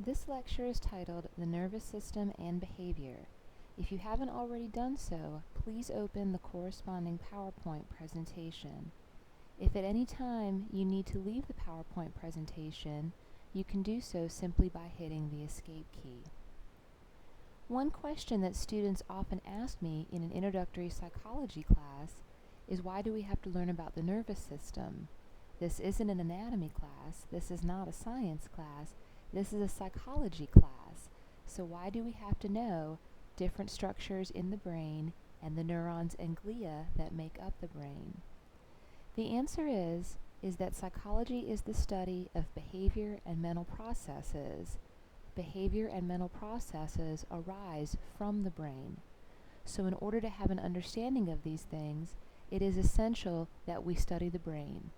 This lecture is titled The Nervous System and Behavior. If you haven't already done so, please open the corresponding PowerPoint presentation. If at any time you need to leave the PowerPoint presentation, you can do so simply by hitting the Escape key. One question that students often ask me in an introductory psychology class is, why do we have to learn about the nervous system? This isn't an anatomy class, this is not a science class, this is a psychology class. So why do we have to know different structures in the brain and the neurons and glia that make up the brain? The answer is that psychology is the study of behavior and mental processes. Behavior and mental processes arise from the brain. So in order to have an understanding of these things, it is essential that we study the brain,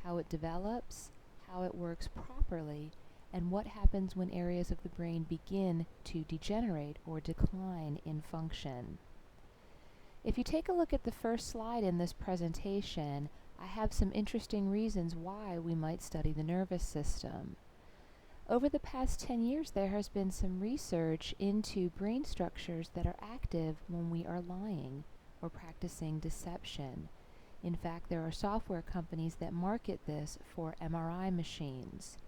how it develops, how it works properly, and what happens when areas of the brain begin to degenerate or decline in function. If you take a look at the first slide in this presentation, I have some interesting reasons why we might study the nervous system. Over the past 10 years, there has been some research into brain structures that are active when we are lying or practicing deception. In fact, there are software companies that market this for MRI machines.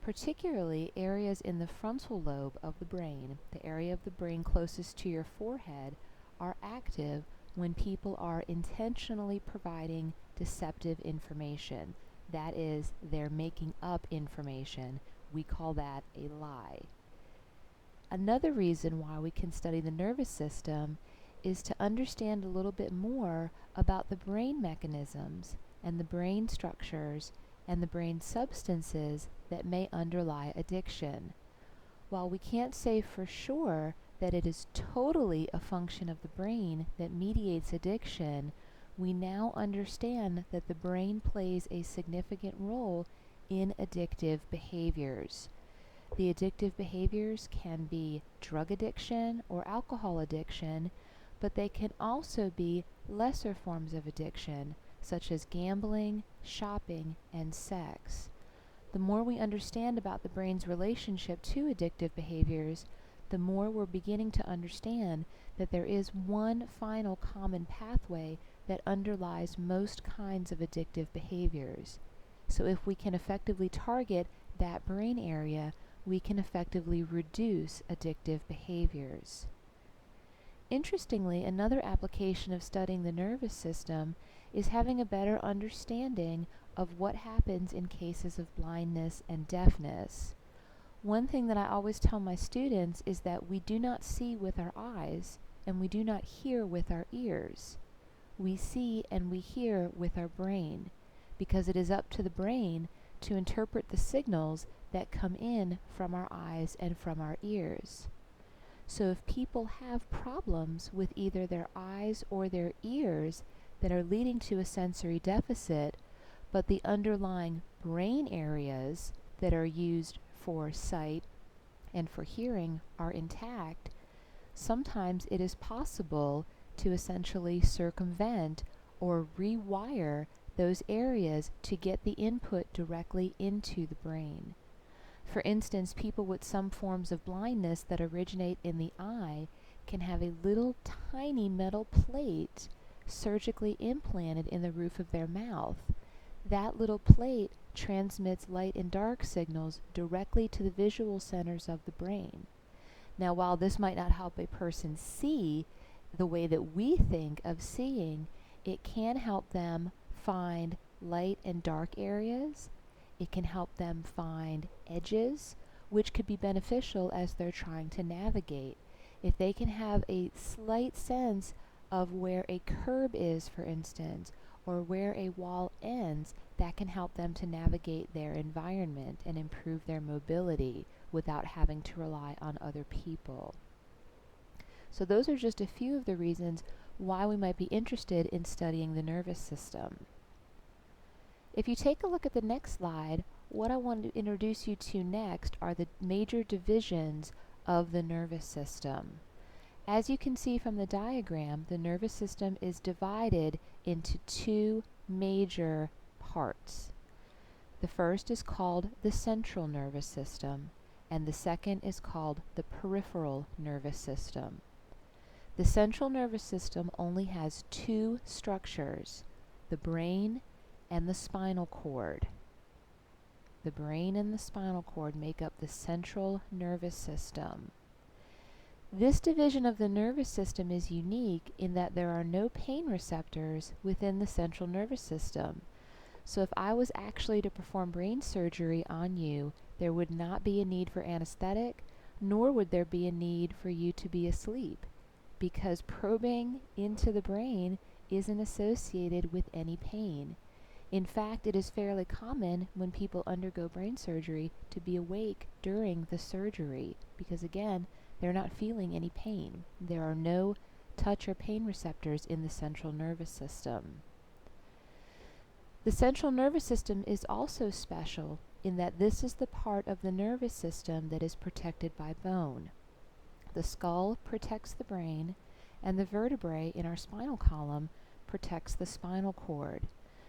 Particularly, areas in the frontal lobe of the brain, the area of the brain closest to your forehead, are active when people are intentionally providing deceptive information. That is, they're making up information. We call that a lie. Another reason why we can study the nervous system is to understand a little bit more about the brain mechanisms and the brain structures and the brain substances that may underlie addiction. While we can't say for sure that it is totally a function of the brain that mediates addiction, we now understand that the brain plays a significant role in addictive behaviors. The addictive behaviors can be drug addiction or alcohol addiction, but they can also be lesser forms of addiction, such as gambling, shopping, and sex. The more we understand about the brain's relationship to addictive behaviors, the more we're beginning to understand that there is one final common pathway that underlies most kinds of addictive behaviors. So if we can effectively target that brain area, we can effectively reduce addictive behaviors. Interestingly, another application of studying the nervous system is having a better understanding of what happens in cases of blindness and deafness. One thing that I always tell my students is that we do not see with our eyes and we do not hear with our ears. We see and we hear with our brain, because it is up to the brain to interpret the signals that come in from our eyes and from our ears. So if people have problems with either their eyes or their ears that are leading to a sensory deficit, but the underlying brain areas that are used for sight and for hearing are intact, sometimes it is possible to essentially circumvent or rewire those areas to get the input directly into the brain. For instance, people with some forms of blindness that originate in the eye can have a little tiny metal plate surgically implanted in the roof of their mouth. That little plate transmits light and dark signals directly to the visual centers of the brain. Now, while this might not help a person see the way that we think of seeing, it can help them find light and dark areas. It can help them find edges, which could be beneficial as they're trying to navigate. If they can have a slight sense of where a curb is, for instance, or where a wall ends, that can help them to navigate their environment and improve their mobility without having to rely on other people. So those are just a few of the reasons why we might be interested in studying the nervous system. If you take a look at the next slide, what I want to introduce you to next are the major divisions of the nervous system. As you can see from the diagram, the nervous system is divided into two major parts. The first is called the central nervous system, and the second is called the peripheral nervous system. The central nervous system only has two structures, the brain and the spinal cord. The brain and the spinal cord make up the central nervous system. This division of the nervous system is unique in that there are no pain receptors within the central nervous system. So if I was actually to perform brain surgery on you, there would not be a need for anesthetic, nor would there be a need for you to be asleep, because probing into the brain isn't associated with any pain. In fact, it is fairly common when people undergo brain surgery to be awake during the surgery, because again, they're not feeling any pain. There are no touch or pain receptors in the central nervous system. The central nervous system is also special in that this is the part of the nervous system that is protected by bone. The skull protects the brain, and the vertebrae in our spinal column protects the spinal cord.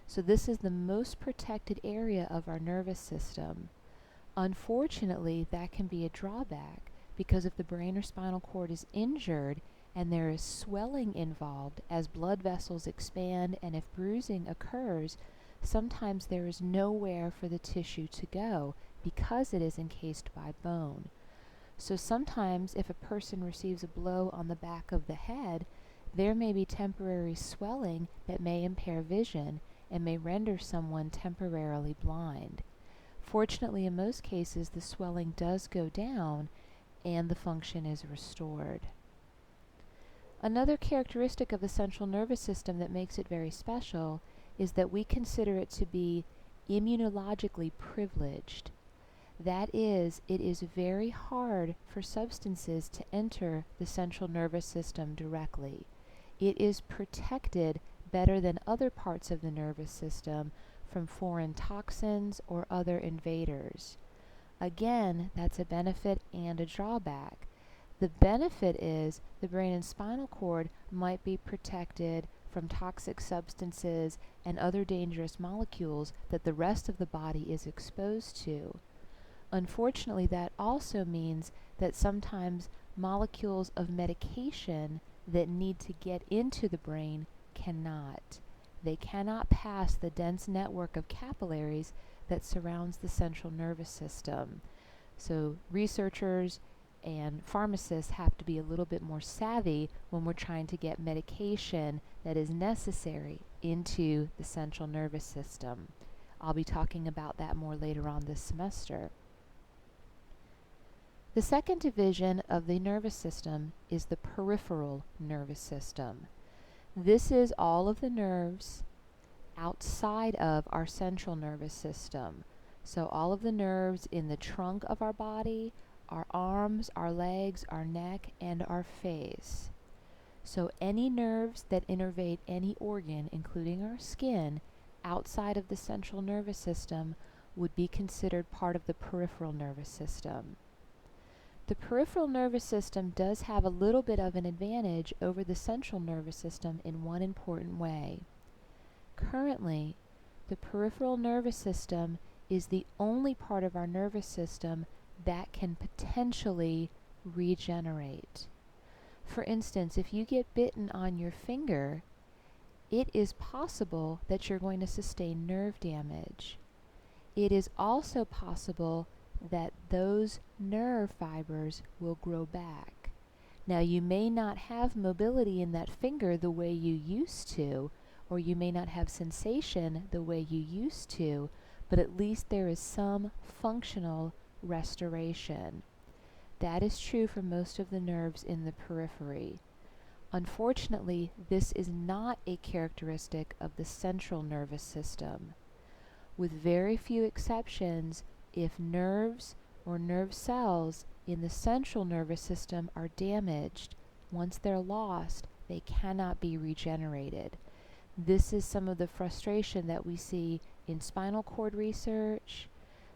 So this is the most protected area of our nervous system. Unfortunately, that can be a drawback, because if the brain or spinal cord is injured and there is swelling involved as blood vessels expand, and if bruising occurs, sometimes there is nowhere for the tissue to go because it is encased by bone. So sometimes if a person receives a blow on the back of the head, there may be temporary swelling that may impair vision and may render someone temporarily blind. Fortunately, in most cases, the swelling does go down and the function is restored. Another characteristic of the central nervous system that makes it very special is that we consider it to be immunologically privileged. That is, it is very hard for substances to enter the central nervous system directly. It is protected better than other parts of the nervous system from foreign toxins or other invaders. Again, that's a benefit and a drawback. The benefit is the brain and spinal cord might be protected from toxic substances and other dangerous molecules that the rest of the body is exposed to. Unfortunately, that also means that sometimes molecules of medication that need to get into the brain cannot. They cannot pass the dense network of capillaries that surrounds the central nervous system. So researchers and pharmacists have to be a little bit more savvy when we're trying to get medication that is necessary into the central nervous system. I'll be talking about that more later on this semester. The second division of the nervous system is the peripheral nervous system. This is all of the nerves outside of our central nervous system. So all of the nerves in the trunk of our body, our arms, our legs, our neck, and our face. So any nerves that innervate any organ, including our skin, outside of the central nervous system would be considered part of the peripheral nervous system. The peripheral nervous system does have a little bit of an advantage over the central nervous system in one important way. Currently, the peripheral nervous system is the only part of our nervous system that can potentially regenerate. For instance, if you get bitten on your finger, it is possible that you're going to sustain nerve damage. It is also possible that those nerve fibers will grow back. Now, you may not have mobility in that finger the way you used to, or you may not have sensation the way you used to, but at least there is some functional restoration. That is true for most of the nerves in the periphery. Unfortunately, this is not a characteristic of the central nervous system. With very few exceptions, if nerves or nerve cells in the central nervous system are damaged, once they're lost, they cannot be regenerated. This is some of the frustration that we see in spinal cord research.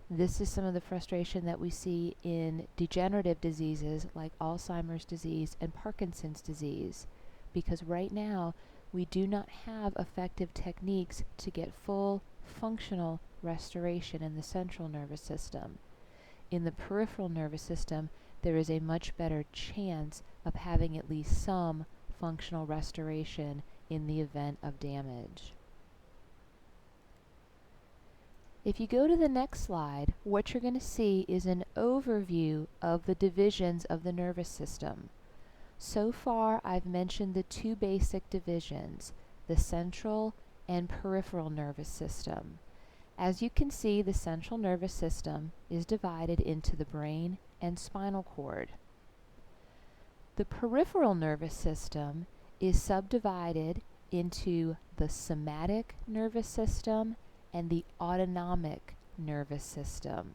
This is some of the frustration that we see in degenerative diseases like Alzheimer's disease and Parkinson's disease, because right now we do not have effective techniques to get full functional restoration in the central nervous system. in the peripheral nervous system, there is a much better chance of having at least some functional restoration in the event of damage. If you go to the next slide, what you're going to see is an overview of the divisions of the nervous system. So far, I've mentioned the two basic divisions, the central and peripheral nervous system. As you can see, the central nervous system is divided into the brain and spinal cord. The peripheral nervous system is subdivided into the somatic nervous system and the autonomic nervous system.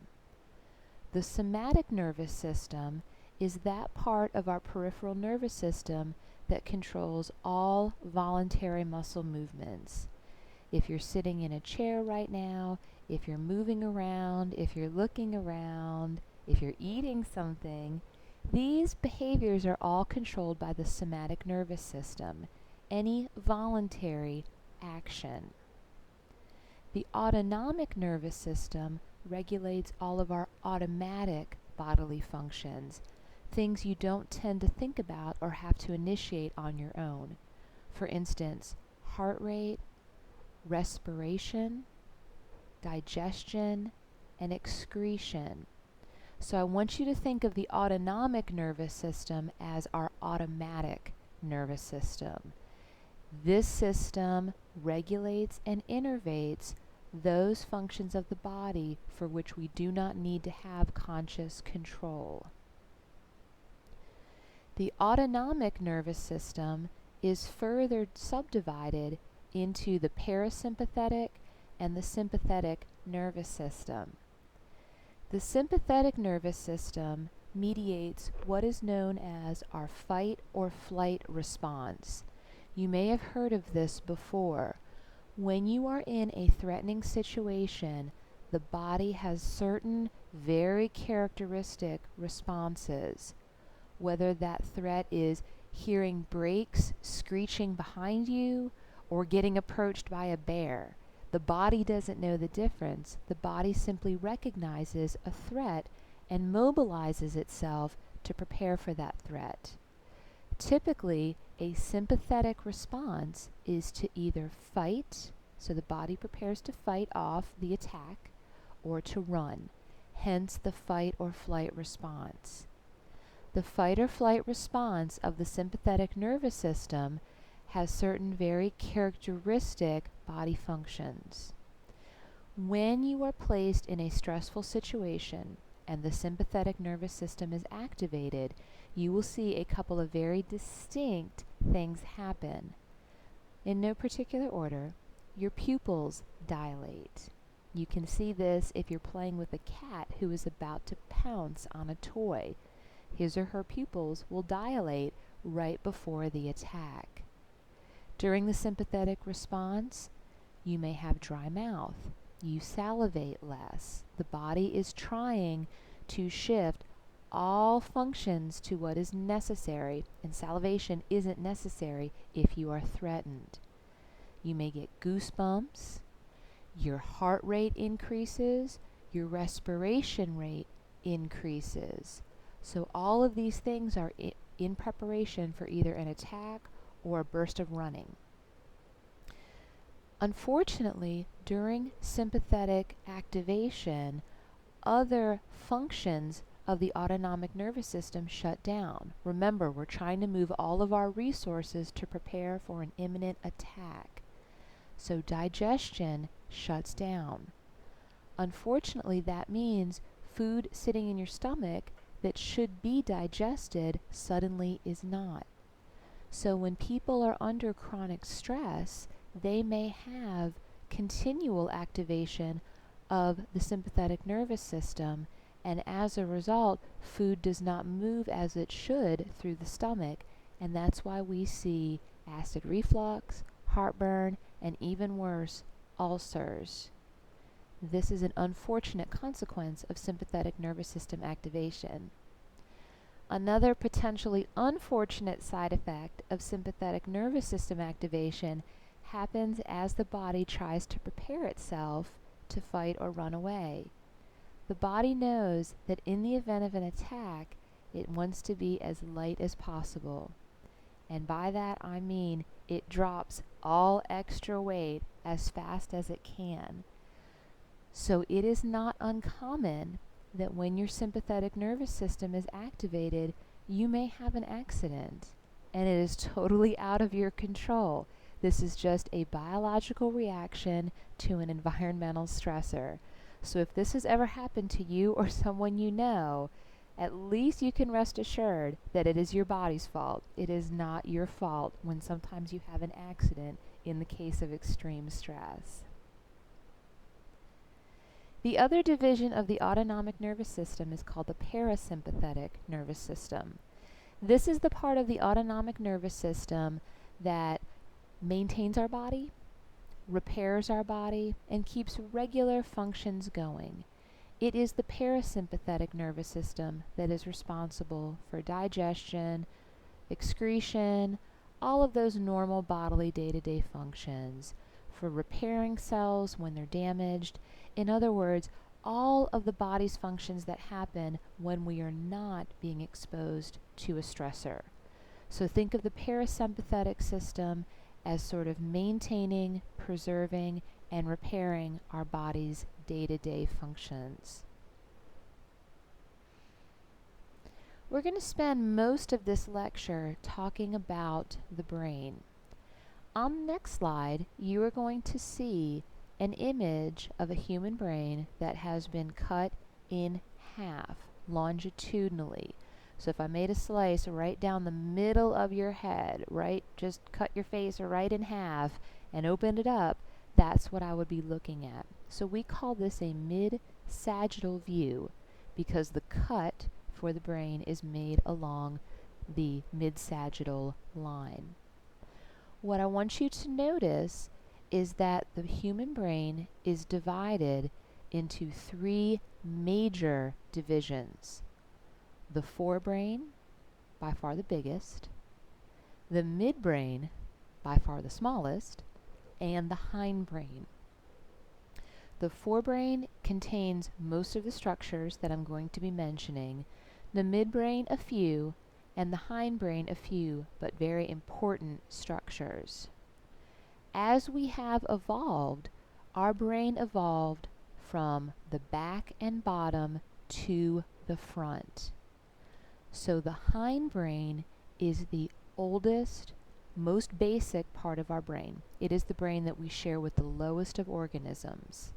The somatic nervous system is that part of our peripheral nervous system that controls all voluntary muscle movements. If you're sitting in a chair right now, if you're moving around, if you're looking around, if you're eating something, these behaviors are all controlled by the somatic nervous system, any voluntary action. The autonomic nervous system regulates all of our automatic bodily functions, things you don't tend to think about or have to initiate on your own. For instance, heart rate, respiration, digestion, and excretion. So I want you to think of the autonomic nervous system as our automatic nervous system. This system regulates and innervates those functions of the body for which we do not need to have conscious control. The autonomic nervous system is further subdivided into the parasympathetic and the sympathetic nervous system. The sympathetic nervous system mediates what is known as our fight or flight response. You may have heard of this before. When you are in a threatening situation, the body has certain very characteristic responses. Whether that threat is hearing brakes screeching behind you or getting approached by a bear, the body doesn't know the difference. The body simply recognizes a threat and mobilizes itself to prepare for that threat. Typically, a sympathetic response is to either fight, so the body prepares to fight off the attack, or to run, hence the fight or flight response. The fight or flight response of the sympathetic nervous system has certain very characteristic body functions. When you are placed in a stressful situation and the sympathetic nervous system is activated, you will see a couple of very distinct things happen. In no particular order, your pupils dilate. You can see this if you're playing with a cat who is about to pounce on a toy. His or her pupils will dilate right before the attack. During the sympathetic response, you may have dry mouth. You salivate less. The body is trying to shift all functions to what is necessary, and salivation isn't necessary if you are threatened. You may get goosebumps, your heart rate increases, your respiration rate increases. So all of these things are in preparation for either an attack or a burst of running. Unfortunately, during sympathetic activation, other functions of the autonomic nervous system shut down. Remember, we're trying to move all of our resources to prepare for an imminent attack. So digestion shuts down. Unfortunately, that means food sitting in your stomach that should be digested suddenly is not. So when people are under chronic stress, they may have continual activation of the sympathetic nervous system, and as a result, food does not move as it should through the stomach, and that's why we see acid reflux, heartburn, and even worse, ulcers. This is an unfortunate consequence of sympathetic nervous system activation. Another potentially unfortunate side effect of sympathetic nervous system activation happens as the body tries to prepare itself to fight or run away. The body knows that in the event of an attack, it wants to be as light as possible. And by that I mean it drops all extra weight as fast as it can. So it is not uncommon that when your sympathetic nervous system is activated, you may have an accident. And it is totally out of your control. This is just a biological reaction to an environmental stressor. So if this has ever happened to you or someone you know, at least you can rest assured that it is your body's fault. It is not your fault when sometimes you have an accident in the case of extreme stress. The other division of the autonomic nervous system is called the parasympathetic nervous system. This is the part of the autonomic nervous system that maintains our body, repairs our body, and keeps regular functions going. It is the parasympathetic nervous system that is responsible for digestion, excretion, all of those normal bodily day-to-day functions, for repairing cells when they're damaged. In other words, all of the body's functions that happen when we are not being exposed to a stressor. So think of the parasympathetic system as sort of maintaining, preserving, and repairing our body's day-to-day functions. We're going to spend most of this lecture talking about the brain. On the next slide, you are going to see an image of a human brain that has been cut in half longitudinally. So if I made a slice right down the middle of your head, right, just cut your face right in half and opened it up, that's what I would be looking at. So we call this a mid-sagittal view because the cut for the brain is made along the mid-sagittal line. What I want you to notice is that the human brain is divided into three major divisions. The forebrain, by far the biggest, the midbrain, by far the smallest, and the hindbrain. The forebrain contains most of the structures that I'm going to be mentioning, the midbrain a few, and the hindbrain a few, but very important structures. As we have evolved, our brain evolved from the back and bottom to the front. So the hindbrain is the oldest, most basic part of our brain. It is the brain that we share with the lowest of organisms.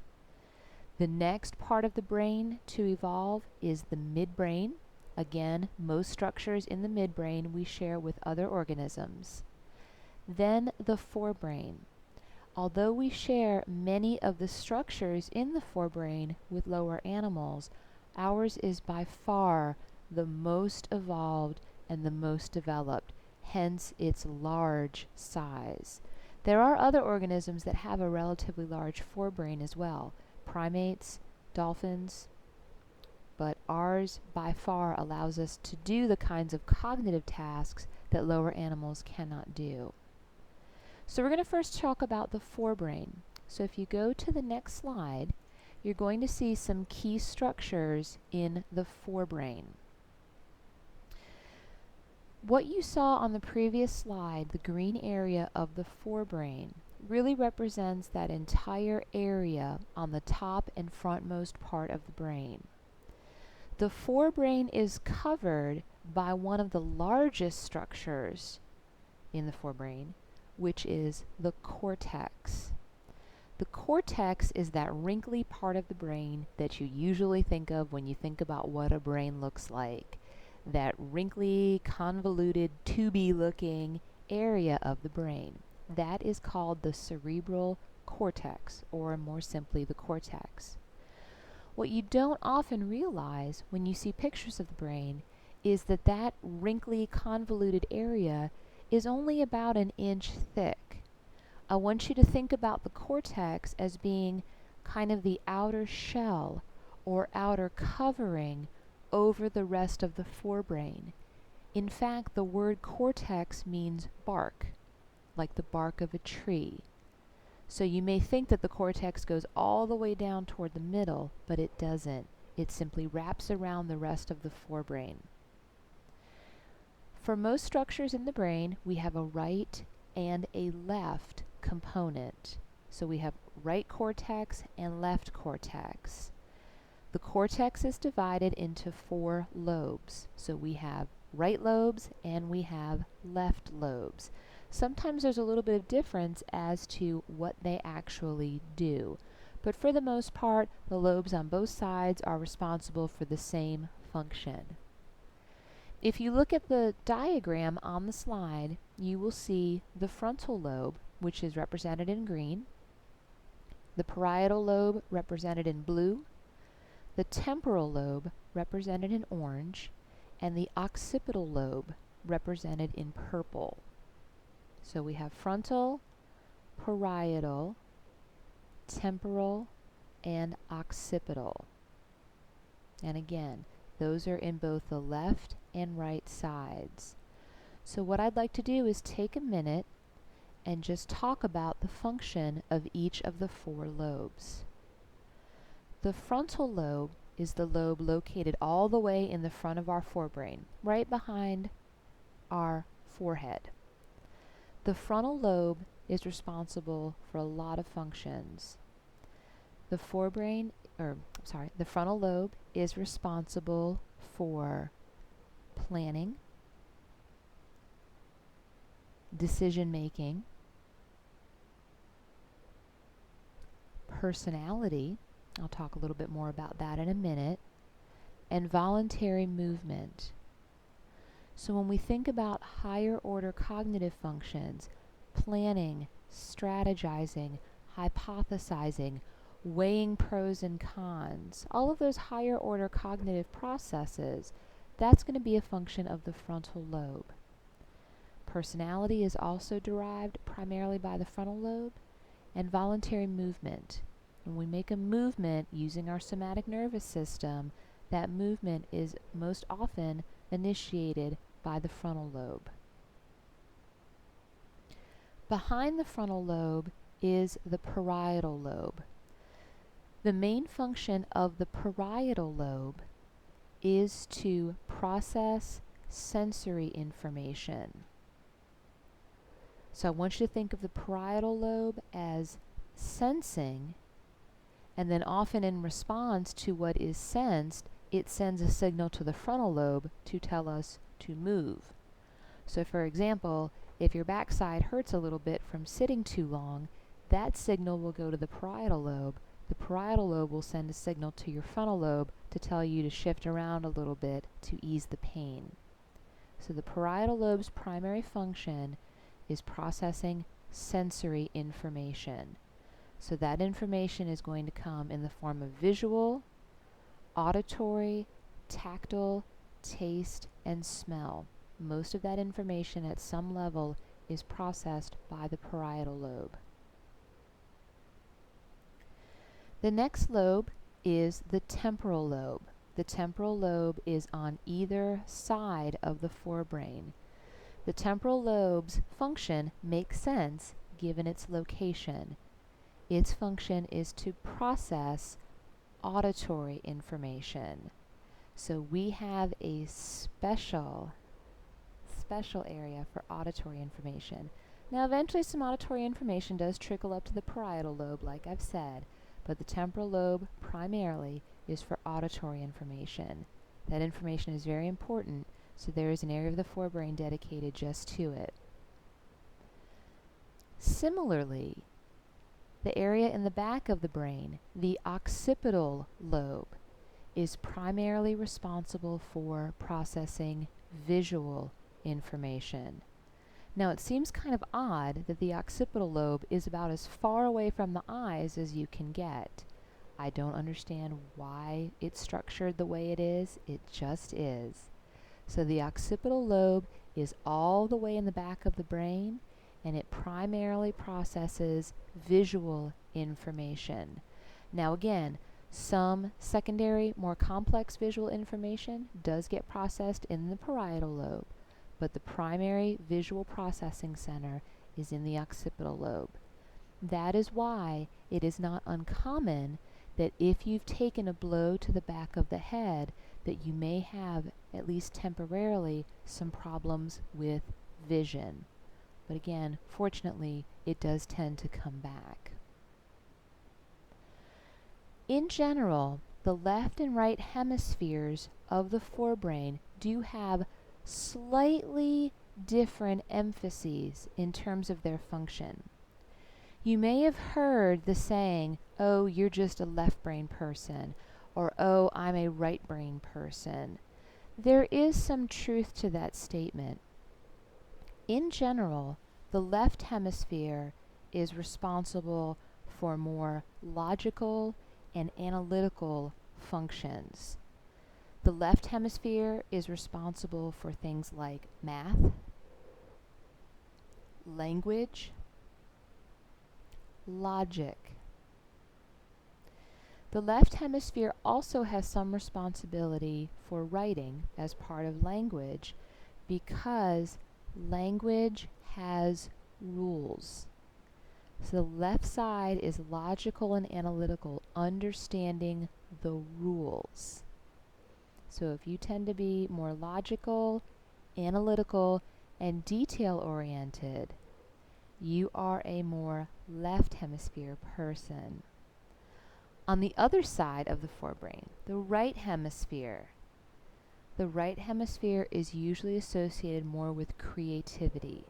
The next part of the brain to evolve is the midbrain. Again, most structures in the midbrain we share with other organisms. Then the forebrain. Although we share many of the structures in the forebrain with lower animals, ours is by far the most evolved and the most developed, hence its large size. There are other organisms that have a relatively large forebrain as well, primates, dolphins, but ours by far allows us to do the kinds of cognitive tasks that lower animals cannot do. So we're going to first talk about the forebrain. So if you go to the next slide, you're going to see some key structures in the forebrain. What you saw on the previous slide, the green area of the forebrain, really represents that entire area on the top and frontmost part of the brain. The forebrain is covered by one of the largest structures in the forebrain, which is the cortex. The cortex is that wrinkly part of the brain that you usually think of when you think about what a brain looks like. That wrinkly, convoluted, tubey-looking area of the brain. That is called the cerebral cortex, or more simply, the cortex. What you don't often realize when you see pictures of the brain is that that wrinkly, convoluted area is only about an inch thick. I want you to think about the cortex as being kind of the outer shell or outer covering over the rest of the forebrain. In fact, the word cortex means bark, like the bark of a tree. So you may think that the cortex goes all the way down toward the middle, but it doesn't. It simply wraps around the rest of the forebrain. For most structures in the brain, we have a right and a left component. So we have right cortex and left cortex. The cortex is divided into 4 lobes. So we have right lobes and we have left lobes. Sometimes there's a little bit of difference as to what they actually do. But for the most part, the lobes on both sides are responsible for the same function. If you look at the diagram on the slide, you will see the frontal lobe, which is represented in green, the parietal lobe represented in blue, the temporal lobe represented in orange, and the occipital lobe represented in purple. So we have frontal, parietal, temporal, and occipital. And again, those are in both the left and right sides. So what I'd like to do is take a minute and just talk about the function of each of the 4 lobes. The frontal lobe is the lobe located all the way in the front of our forebrain, right behind our forehead. The frontal lobe is responsible for a lot of functions. The frontal lobe is responsible for planning, decision making, personality, I'll talk a little bit more about that in a minute, and voluntary movement. So when we think about higher order cognitive functions, planning, strategizing, hypothesizing, weighing pros and cons, all of those higher order cognitive processes, that's going to be a function of the frontal lobe. Personality is also derived primarily by the frontal lobe, and voluntary movement. When we make a movement using our somatic nervous system, that movement is most often initiated by the frontal lobe. Behind the frontal lobe is the parietal lobe. The main function of the parietal lobe is to process sensory information. So I want you to think of the parietal lobe as sensing, and then often in response to what is sensed, it sends a signal to the frontal lobe to tell us to move. So for example, if your backside hurts a little bit from sitting too long, that signal will go to the parietal lobe. The parietal lobe will send a signal to your frontal lobe to tell you to shift around a little bit to ease the pain. So the parietal lobe's primary function is processing sensory information. So that information is going to come in the form of visual, auditory, tactile, taste, and smell. Most of that information at some level is processed by the parietal lobe. The next lobe is the temporal lobe. The temporal lobe is on either side of the forebrain. The temporal lobe's function makes sense given its location. Its function is to process auditory information. So we have a special area for auditory information. Now eventually some auditory information does trickle up to the parietal lobe, like I've said, but the temporal lobe primarily is for auditory information. That information is very important, so there is an area of the forebrain dedicated just to it. Similarly, the area in the back of the brain, the occipital lobe, is primarily responsible for processing visual information. Now it seems kind of odd that the occipital lobe is about as far away from the eyes as you can get. I don't understand why it's structured the way it is. It just is. So the occipital lobe is all the way in the back of the brain, and it primarily processes visual information. Now again, some secondary, more complex visual information does get processed in the parietal lobe, but the primary visual processing center is in the occipital lobe. That is why it is not uncommon that if you've taken a blow to the back of the head, that you may have, at least temporarily, some problems with vision. But again, fortunately, it does tend to come back. In general, the left and right hemispheres of the forebrain do have slightly different emphases in terms of their function. You may have heard the saying, "Oh, you're just a left brain person," or "Oh, I'm a right brain person." There is some truth to that statement. In general, the left hemisphere is responsible for more logical and analytical functions. The left hemisphere is responsible for things like math, language, logic. The left hemisphere also has some responsibility for writing as part of language, because language has rules. So the left side is logical and analytical, understanding the rules. So if you tend to be more logical, analytical, and detail-oriented, you are a more left hemisphere person. On the other side of the forebrain, the right hemisphere. The right hemisphere is usually associated more with creativity.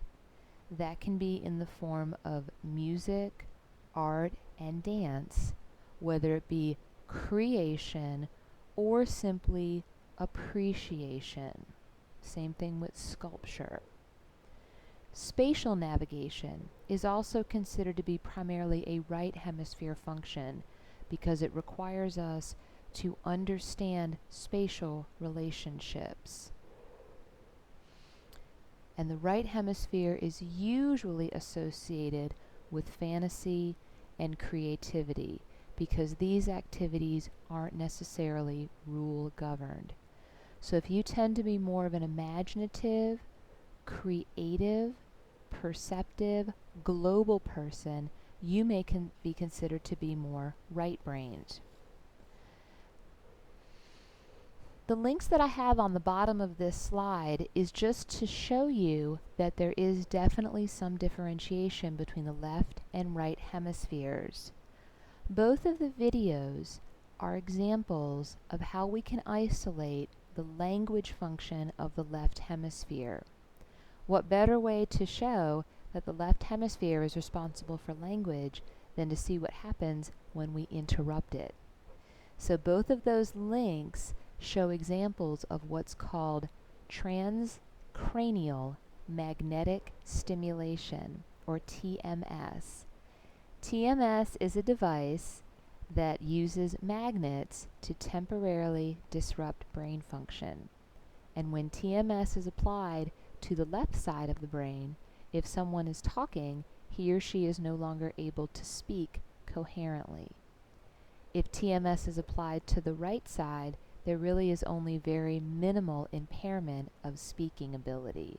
That can be in the form of music, art, and dance, whether it be creation or simply appreciation. Same thing with sculpture. Spatial navigation is also considered to be primarily a right hemisphere function, because it requires us to understand spatial relationships. And the right hemisphere is usually associated with fantasy and creativity, because these activities aren't necessarily rule governed. So if you tend to be more of an imaginative, creative, perceptive, global person, you may be considered to be more right-brained. The links that I have on the bottom of this slide is just to show you that there is definitely some differentiation between the left and right hemispheres. Both of the videos are examples of how we can isolate the language function of the left hemisphere. What better way to show that the left hemisphere is responsible for language than to see what happens when we interrupt it? So both of those links show examples of what's called transcranial magnetic stimulation, or TMS. TMS is a device that uses magnets to temporarily disrupt brain function. And when TMS is applied to the left side of the brain, if someone is talking, he or she is no longer able to speak coherently. If TMS is applied to the right side, there really is only very minimal impairment of speaking ability.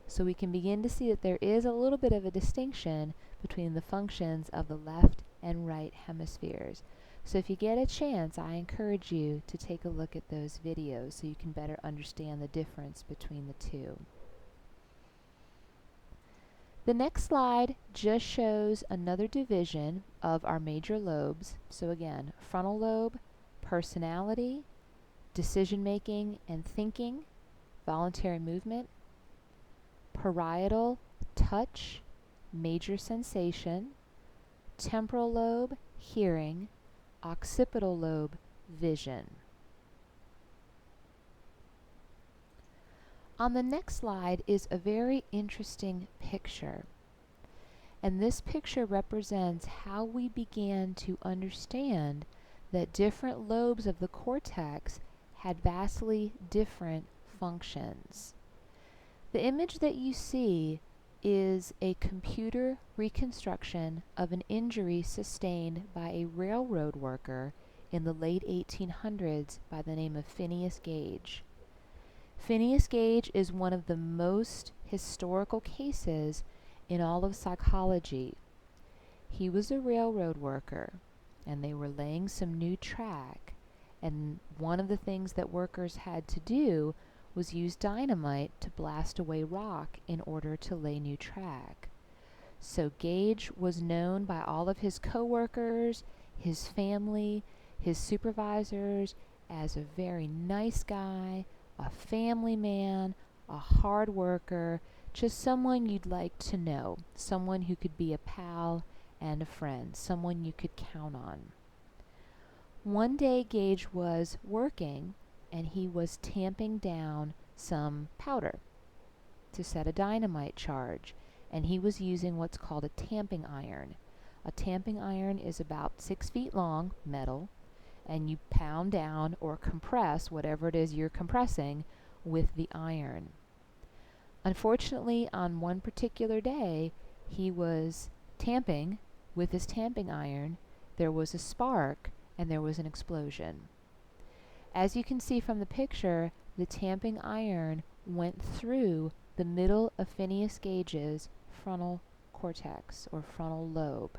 So we can begin to see that there is a little bit of a distinction between the functions of the left and right hemispheres. So if you get a chance, I encourage you to take a look at those videos so you can better understand the difference between the two. The next slide just shows another division of our major lobes. So again, frontal lobe, personality, decision-making and thinking, voluntary movement, parietal, touch, major sensation, temporal lobe, hearing, occipital lobe, vision. On the next slide is a very interesting picture. And this picture represents how we began to understand that different lobes of the cortex had vastly different functions. The image that you see is a computer reconstruction of an injury sustained by a railroad worker in the late 1800s by the name of Phineas Gage. Phineas Gage is one of the most historical cases in all of psychology. He was a railroad worker, and they were laying some new track, and one of the things that workers had to do was use dynamite to blast away rock in order to lay new track. So Gage was known by all of his coworkers, his family, his supervisors as a very nice guy, a family man, a hard worker, just someone you'd like to know, someone who could be a pal and a friend, someone you could count on. One day Gage was working and he was tamping down some powder to set a dynamite charge, and he was using what's called a tamping iron. A tamping iron is about 6 feet long, metal, and you pound down or compress whatever it is you're compressing with the iron. Unfortunately, on one particular day, he was tamping with his tamping iron, there was a spark, and there was an explosion. As you can see from the picture, the tamping iron went through the middle of Phineas Gage's frontal cortex or frontal lobe.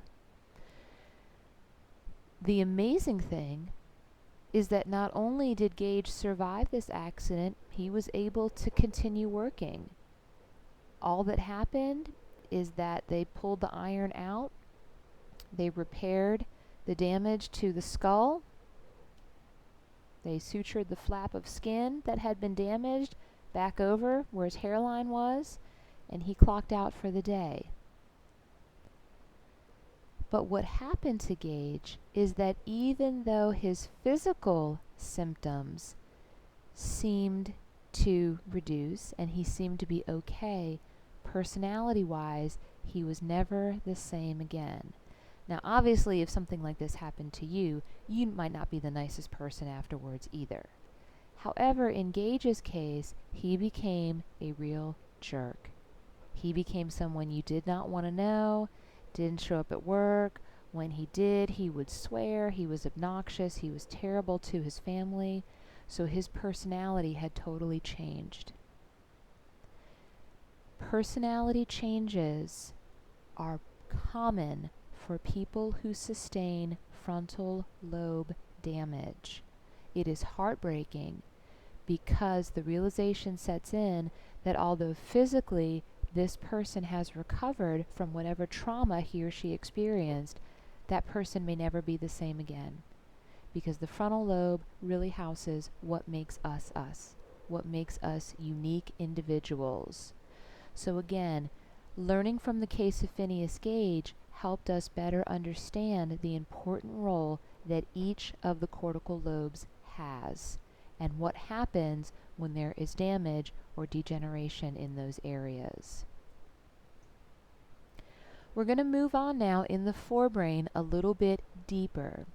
The amazing thing is that not only did Gage survive this accident, he was able to continue working. All that happened is that they pulled the iron out, they repaired the damage to the skull, they sutured the flap of skin that had been damaged back over where his hairline was, and he clocked out for the day. But what happened to Gage is that even though his physical symptoms seemed to reduce and he seemed to be okay, personality-wise, he was never the same again. Now, obviously, if something like this happened to you, you might not be the nicest person afterwards either. However, in Gage's case, he became a real jerk. He became someone you did not want to know, didn't show up at work. When he did, he would swear, he was obnoxious, he was terrible to his family, so his personality had totally changed. Personality changes are common for people who sustain frontal lobe damage. It is heartbreaking because the realization sets in that although physically this person has recovered from whatever trauma he or she experienced, that person may never be the same again. Because the frontal lobe really houses what makes us us, what makes us unique individuals. So again, learning from the case of Phineas Gage helped us better understand the important role that each of the cortical lobes has and what happens when there is damage or degeneration in those areas. We're going to move on now in the forebrain a little bit deeper.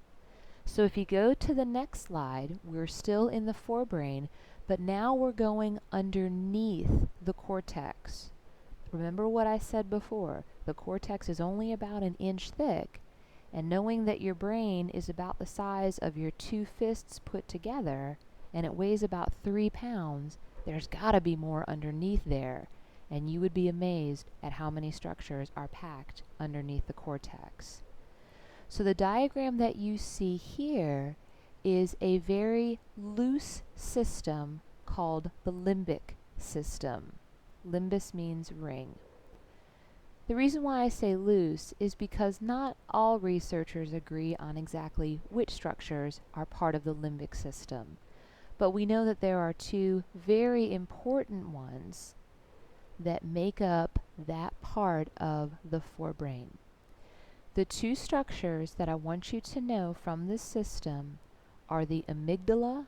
So if you go to the next slide, we're still in the forebrain, but now we're going underneath the cortex. Remember what I said before, the cortex is only about an inch thick, and knowing that your brain is about the size of your 2 fists put together, and it weighs about 3 pounds, there's gotta be more underneath there, and you would be amazed at how many structures are packed underneath the cortex. So the diagram that you see here is a very loose system called the limbic system. Limbus means ring. The reason why I say loose is because not all researchers agree on exactly which structures are part of the limbic system. But we know that there are 2 very important ones that make up that part of the forebrain. The 2 structures that I want you to know from this system are the amygdala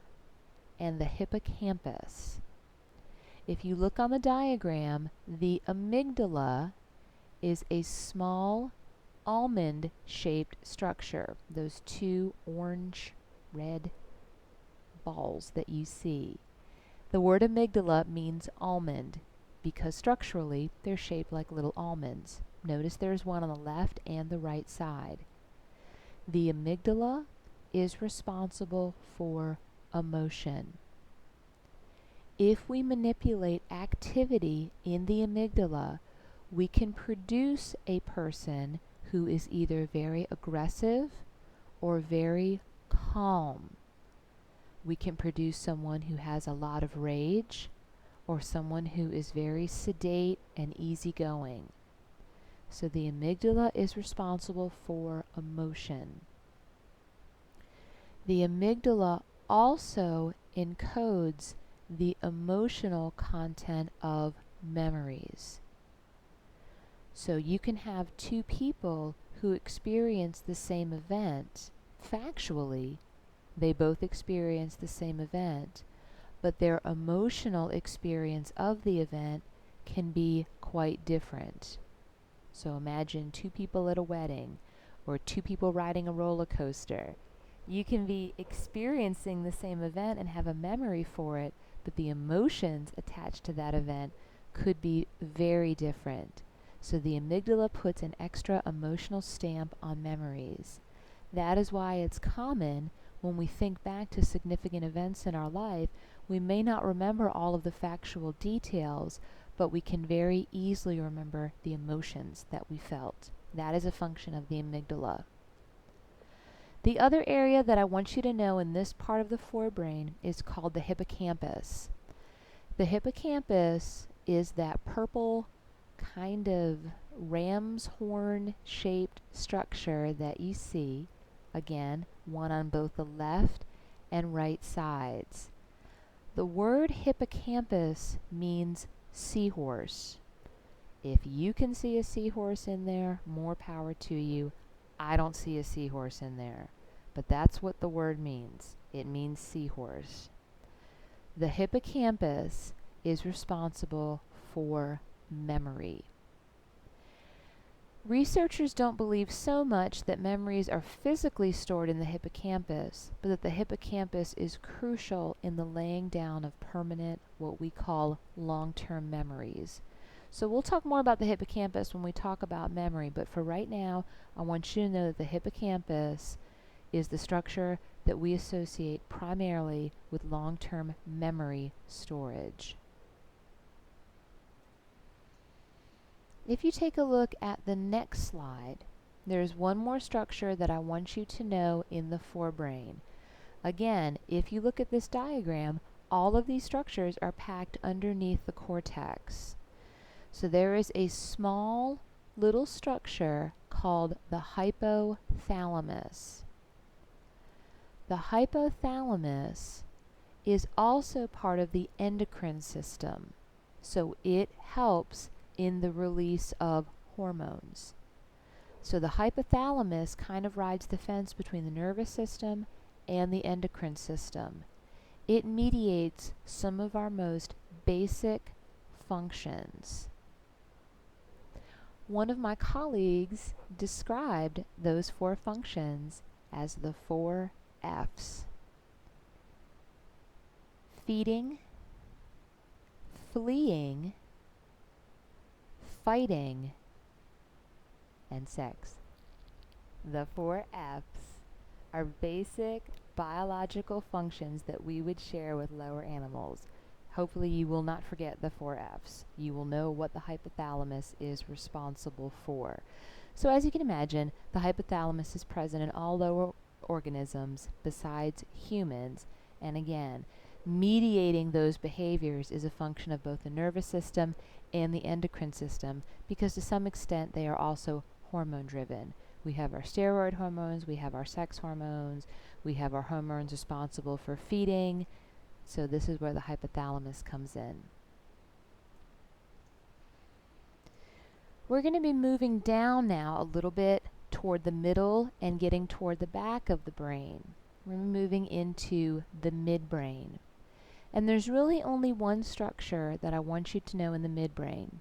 and the hippocampus. If you look on the diagram, the amygdala is a small almond-shaped structure, those 2 orange-red balls that you see. The word amygdala means almond because structurally they're shaped like little almonds. Notice there's one on the left and the right side. The amygdala is responsible for emotion. If we manipulate activity in the amygdala, we can produce a person who is either very aggressive or very calm. We can produce someone who has a lot of rage or someone who is very sedate and easygoing. So the amygdala is responsible for emotion. The amygdala also encodes the emotional content of memories. So you can have two people who experience the same event. Factually, they both experience the same event, but their emotional experience of the event can be quite different. So imagine two people at a wedding or two people riding a roller coaster. You can be experiencing the same event and have a memory for it, but the emotions attached to that event could be very different. So the amygdala puts an extra emotional stamp on memories. That is why it's common when we think back to significant events in our life, we may not remember all of the factual details, but we can very easily remember the emotions that we felt. That is a function of the amygdala. The other area that I want you to know in this part of the forebrain is called the hippocampus. The hippocampus is that purple kind of ram's horn shaped structure that you see, again, one on both the left and right sides. The word hippocampus means seahorse. If you can see a seahorse in there, more power to you. I don't see a seahorse in there, but that's what the word means. It means seahorse. The hippocampus is responsible for memory. Researchers don't believe so much that memories are physically stored in the hippocampus, but that the hippocampus is crucial in the laying down of permanent, what we call long-term memories. So we'll talk more about the hippocampus when we talk about memory, but for right now, I want you to know that the hippocampus is the structure that we associate primarily with long-term memory storage. If you take a look at the next slide, there's one more structure that I want you to know in the forebrain. Again, if you look at this diagram, all of these structures are packed underneath the cortex. So there is a small little structure called the hypothalamus. The hypothalamus is also part of the endocrine system, so it helps in the release of hormones. So the hypothalamus kind of rides the fence between the nervous system and the endocrine system. It mediates some of our most basic functions. One of my colleagues described those four functions as the 4 F's. Feeding, fleeing, fighting, and sex. The 4 F's are basic biological functions that we would share with lower animals. Hopefully you will not forget the 4 F's. You will know what the hypothalamus is responsible for. So as you can imagine, the hypothalamus is present in all lower organisms besides humans, and again, mediating those behaviors is a function of both the nervous system and the endocrine system, because to some extent they are also hormone driven. We have our steroid hormones, we have our sex hormones, we have our hormones responsible for feeding, so this is where the hypothalamus comes in. We're going to be moving down now a little bit toward the middle and getting toward the back of the brain. We're moving into the midbrain. And there's really only one structure that I want you to know in the midbrain.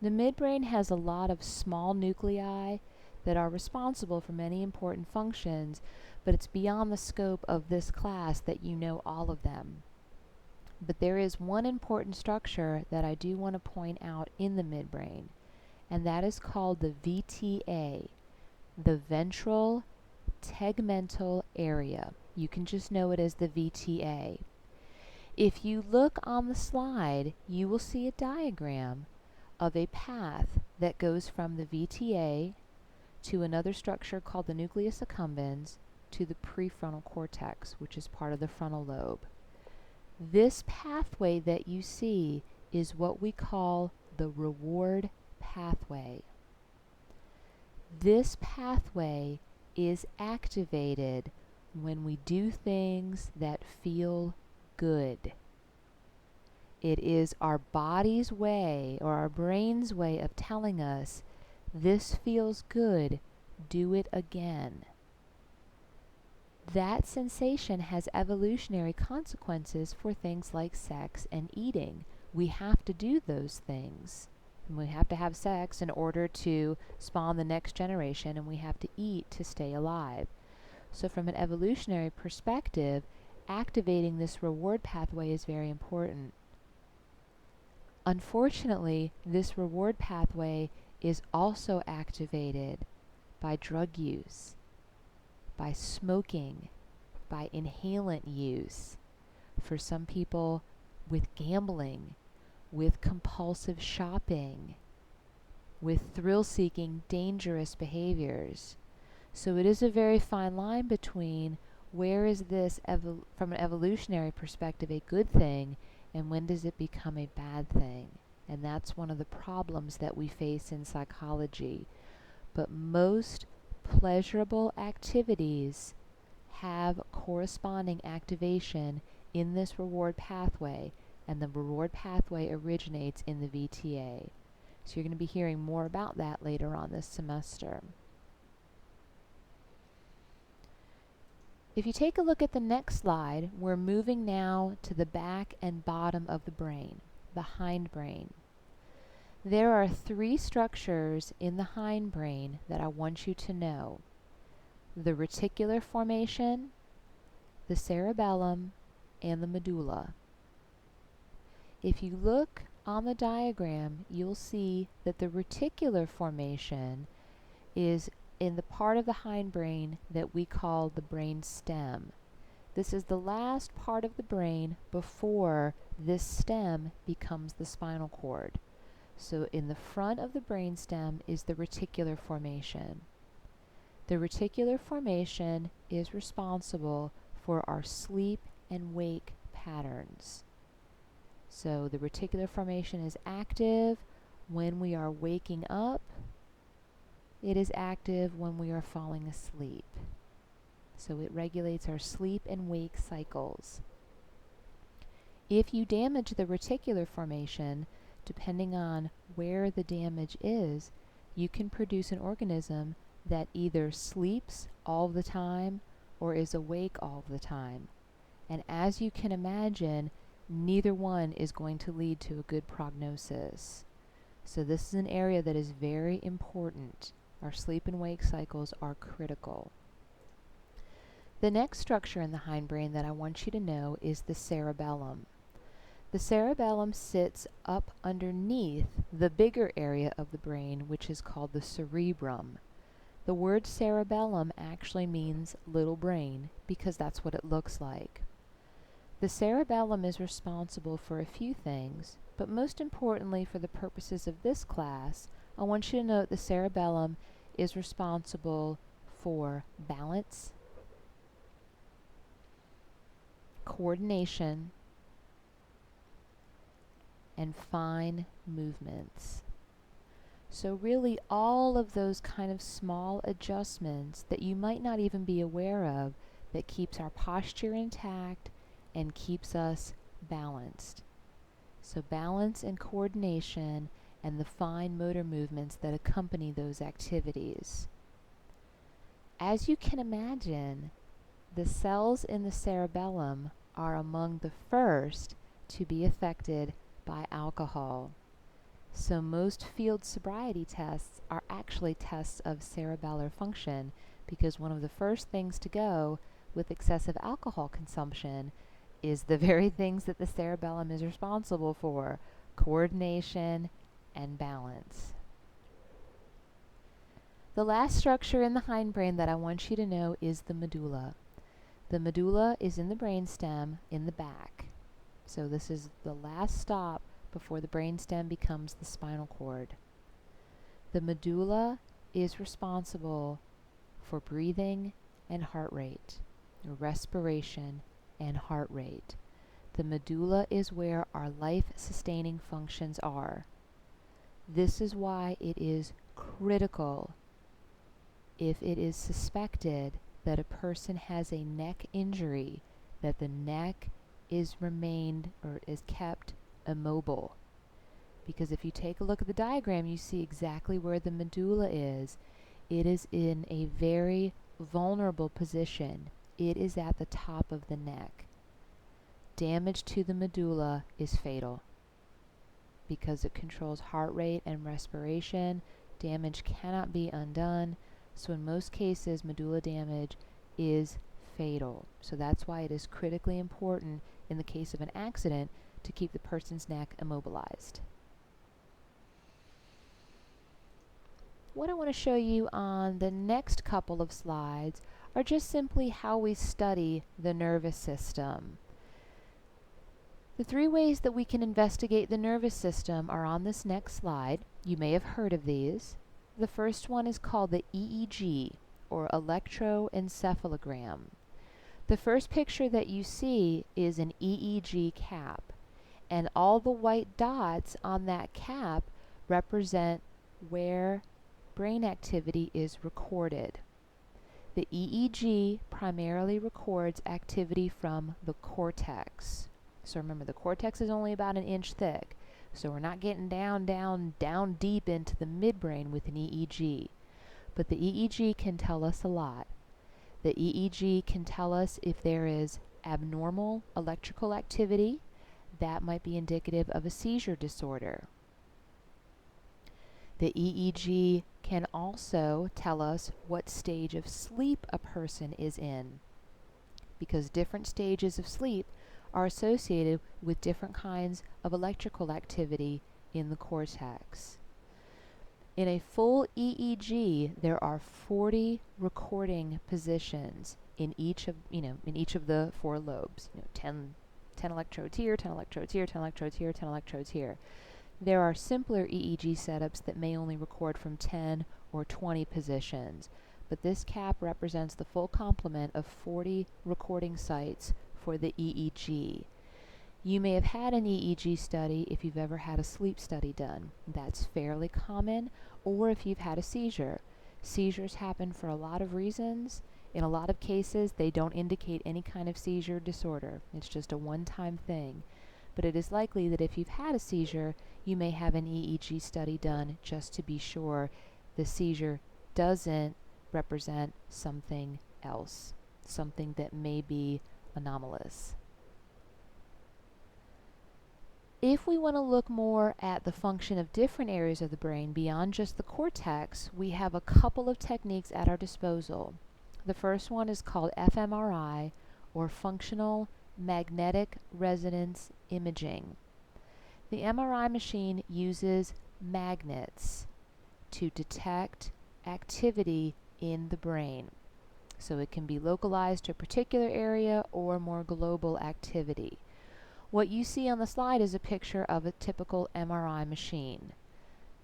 The midbrain has a lot of small nuclei that are responsible for many important functions, but it's beyond the scope of this class that you know all of them. But there is one important structure that I do want to point out in the midbrain, and that is called the VTA, the ventral tegmental area. You can just know it as the VTA. If you look on the slide, you will see a diagram of a path that goes from the VTA to another structure called the nucleus accumbens, to the prefrontal cortex, which is part of the frontal lobe. This pathway that you see is what we call the reward pathway. This pathway is activated when we do things that feel good. It is our body's way or our brain's way of telling us, this feels good, do it again. That sensation has evolutionary consequences for things like sex and eating. We have to do those things. And we have to have sex in order to spawn the next generation, and we have to eat to stay alive. So from an evolutionary perspective, activating this reward pathway is very important. Unfortunately, this reward pathway is also activated by drug use, by smoking, by inhalant use, for some people with gambling, with compulsive shopping, with thrill-seeking, dangerous behaviors. So it is a very fine line between where is this, from an evolutionary perspective, a good thing, and when does it become a bad thing? And that's one of the problems that we face in psychology. But most pleasurable activities have corresponding activation in this reward pathway, and the reward pathway originates in the VTA. So you're going to be hearing more about that later on this semester. If you take a look at the next slide, we're moving now to the back and bottom of the brain, the hindbrain. There are 3 structures in the hindbrain that I want you to know: the reticular formation, the cerebellum, and the medulla. If you look on the diagram, you'll see that the reticular formation is in the part of the hindbrain that we call the brain stem. This is the last part of the brain before this stem becomes the spinal cord. So in the front of the brain stem is the reticular formation. The reticular formation is responsible for our sleep and wake patterns. So the reticular formation is active when we are waking up. It is active when we are falling asleep. So it regulates our sleep and wake cycles. If you damage the reticular formation, depending on where the damage is, you can produce an organism that either sleeps all the time or is awake all the time. And as you can imagine, neither one is going to lead to a good prognosis. So this is an area that is very important. Our sleep and wake cycles are critical. The next structure in the hindbrain that I want you to know is the cerebellum. The cerebellum sits up underneath the bigger area of the brain, which is called the cerebrum. The word cerebellum actually means little brain because that's what it looks like. The cerebellum is responsible for a few things, but most importantly for the purposes of this class, I want you to note the cerebellum is responsible for balance, coordination, and fine movements. So really all of those kind of small adjustments that you might not even be aware of that keeps our posture intact and keeps us balanced. So balance and coordination and the fine motor movements that accompany those activities. As you can imagine, the cells in the cerebellum are among the first to be affected by alcohol. So most field sobriety tests are actually tests of cerebellar function, because one of the first things to go with excessive alcohol consumption is the very things that the cerebellum is responsible for: coordination and balance. The last structure in the hindbrain that I want you to know is the medulla. The medulla is in the brainstem in the back. So this is the last stop before the brainstem becomes the spinal cord. The medulla is responsible for breathing and heart rate, respiration and heart rate. The medulla is where our life-sustaining functions are. This is why it is critical, if it is suspected that a person has a neck injury, that the neck is kept immobile. Because if you take a look at the diagram, you see exactly where the medulla is. It is in a very vulnerable position. It is at the top of the neck. Damage to the medulla is fatal. Because it controls heart rate and respiration, damage cannot be undone. So in most cases, medulla damage is fatal. So that's why it is critically important in the case of an accident to keep the person's neck immobilized. What I want to show you on the next couple of slides are just simply how we study the nervous system. The 3 ways that we can investigate the nervous system are on this next slide. You may have heard of these. The first one is called the EEG, or electroencephalogram. The first picture that you see is an EEG cap, and all the white dots on that cap represent where brain activity is recorded. The EEG primarily records activity from the cortex. So remember, the cortex is only about 1 inch thick, so we're not getting down deep into the midbrain with an EEG. But the EEG can tell us a lot. The EEG can tell us if there is abnormal electrical activity. That might be indicative of a seizure disorder. The EEG can also tell us what stage of sleep a person is in, because different stages of sleep are associated with different kinds of electrical activity in the cortex. In a full EEG, there are 40 recording positions in each of the 4 lobes. 10 electrodes here, 10 electrodes here, 10 electrodes here, 10 electrodes here. There are simpler EEG setups that may only record from 10 or 20 positions, but this cap represents the full complement of 40 recording sites for the EEG. You may have had an EEG study if you've ever had a sleep study done. That's fairly common, or if you've had a seizure. Seizures happen for a lot of reasons. In a lot of cases, they don't indicate any kind of seizure disorder. It's just a one-time thing. But it is likely that if you've had a seizure, you may have an EEG study done just to be sure the seizure doesn't represent something else, something that may be anomalous. If we want to look more at the function of different areas of the brain beyond just the cortex, we have a couple of techniques at our disposal. The first one is called fMRI, or functional magnetic resonance imaging. The MRI machine uses magnets to detect activity in the brain. So it can be localized to a particular area or more global activity. What you see on the slide is a picture of a typical MRI machine.